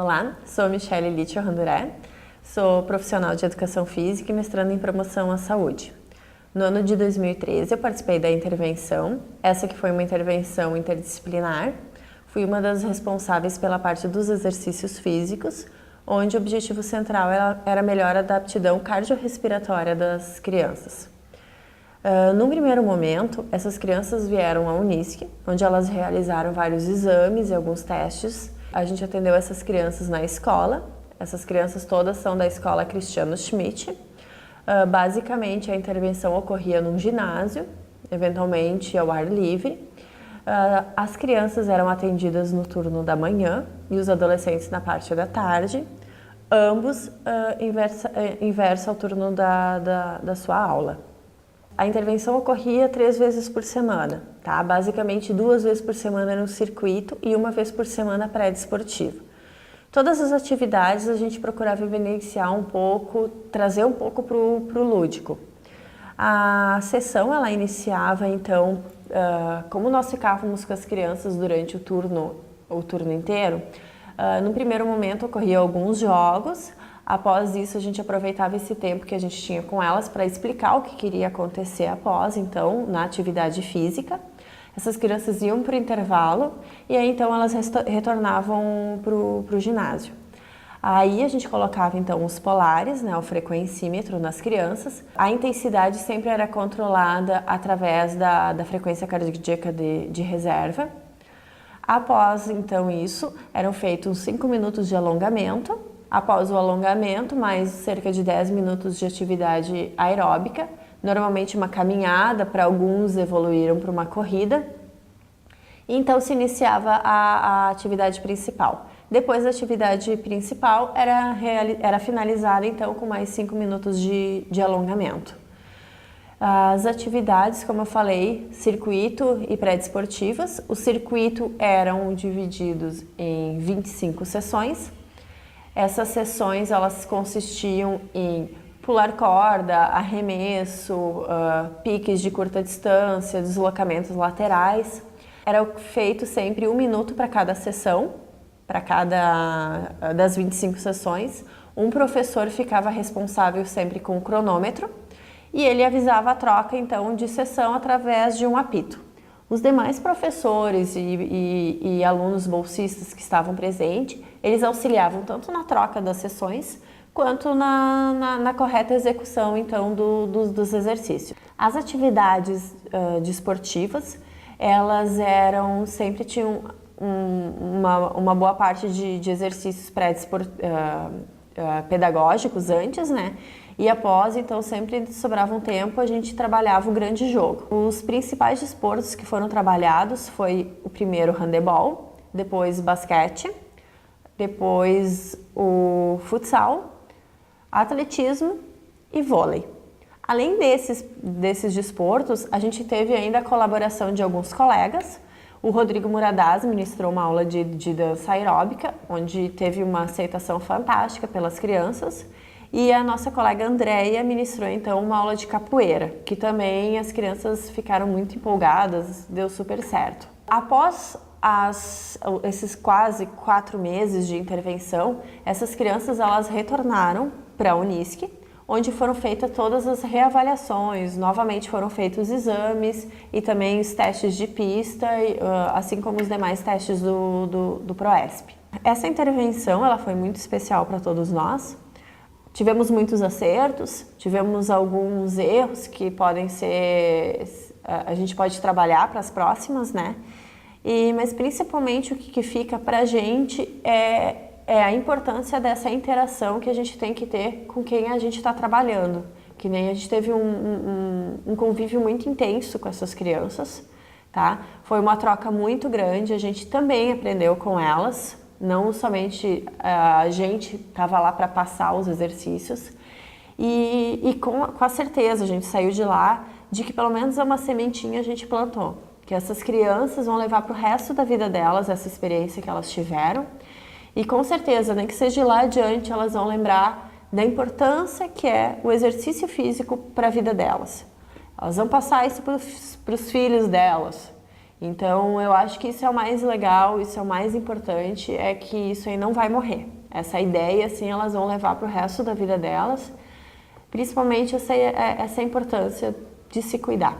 Olá, sou Michele Littio Randuré, sou profissional de Educação Física e mestrando em Promoção à Saúde. No ano de 2013 eu participei da intervenção, essa que foi uma intervenção interdisciplinar. Fui uma das responsáveis pela parte dos exercícios físicos, onde o objetivo central era a melhora da aptidão cardiorrespiratória das crianças. Num primeiro momento, essas crianças vieram à Unisc, onde elas realizaram vários exames e alguns testes. A gente atendeu essas crianças na escola. Essas crianças todas são da escola Cristiano Schmidt. Basicamente, a intervenção ocorria num ginásio, eventualmente ao ar livre. As crianças eram atendidas no turno da manhã e os adolescentes na parte da tarde, ambos inverso ao turno da sua aula. A intervenção ocorria 3 vezes por semana, tá? Basicamente 2 vezes por semana no circuito e 1 vez por semana pré-desportiva. Todas as atividades a gente procurava evidenciar um pouco, trazer um pouco para o lúdico. A sessão ela iniciava então, como nós ficávamos com as crianças durante o turno inteiro, no primeiro momento ocorriam alguns jogos. Após isso, a gente aproveitava esse tempo que a gente tinha com elas para explicar o que queria acontecer após, então, na atividade física. Essas crianças iam para o intervalo e aí, então, elas retornavam para o ginásio. Aí, a gente colocava, então, os polares, né, o frequencímetro nas crianças. A intensidade sempre era controlada através da frequência cardíaca de reserva. Após, então, isso, eram feitos 5 minutos de alongamento. Após o alongamento, mais cerca de 10 minutos de atividade aeróbica, normalmente uma caminhada, para alguns evoluíram para uma corrida. E então se iniciava a atividade principal. Depois da atividade principal era finalizada então com mais 5 minutos de alongamento. As atividades, como eu falei, circuito e pré-desportivas. O circuito eram divididos em 25 sessões. Essas sessões elas consistiam em pular corda, arremesso, piques de curta distância, deslocamentos laterais. Era feito sempre 1 minuto para cada sessão, para cada das 25 sessões. Um professor ficava responsável sempre com o cronômetro e ele avisava a troca então de sessão através de um apito. Os demais professores e alunos bolsistas que estavam presentes, eles auxiliavam tanto na troca das sessões, quanto na correta execução, então, dos exercícios. As atividades desportivas, elas sempre tinham uma boa parte de exercícios pedagógicos antes, né? E após, então, sempre sobrava um tempo, a gente trabalhava o grande jogo. Os principais desportos que foram trabalhados foi o primeiro handebol, depois basquete, depois o futsal, atletismo e vôlei. Além desses desportos, a gente teve ainda a colaboração de alguns colegas. O Rodrigo Muradaz ministrou uma aula de dança aeróbica, onde teve uma aceitação fantástica pelas crianças. E a nossa colega Andréia ministrou então uma aula de capoeira, que também as crianças ficaram muito empolgadas, deu super certo. Após esses quase 4 meses de intervenção, essas crianças elas retornaram para a Unisc, onde foram feitas todas as reavaliações, novamente foram feitos os exames e também os testes de pista, assim como os demais testes do PROESP. Essa intervenção ela foi muito especial para todos nós. Tivemos muitos acertos, tivemos alguns erros que a gente pode trabalhar para as próximas, né? Mas principalmente o que fica para a gente é a importância dessa interação que a gente tem que ter com quem a gente está trabalhando. Que nem a gente teve um convívio muito intenso com essas crianças, tá? Foi uma troca muito grande, a gente também aprendeu com elas. Não somente a gente estava lá para passar os exercícios e com a certeza a gente saiu de lá de que pelo menos uma sementinha a gente plantou, que essas crianças vão levar para o resto da vida delas essa experiência que elas tiveram e com certeza, nem que seja de lá adiante, elas vão lembrar da importância que é o exercício físico para a vida delas. Elas vão passar isso para os filhos delas. Então, eu acho que isso é o mais legal, isso é o mais importante, é que isso aí não vai morrer. Essa ideia, assim, elas vão levar para o resto da vida delas, principalmente essa importância de se cuidar.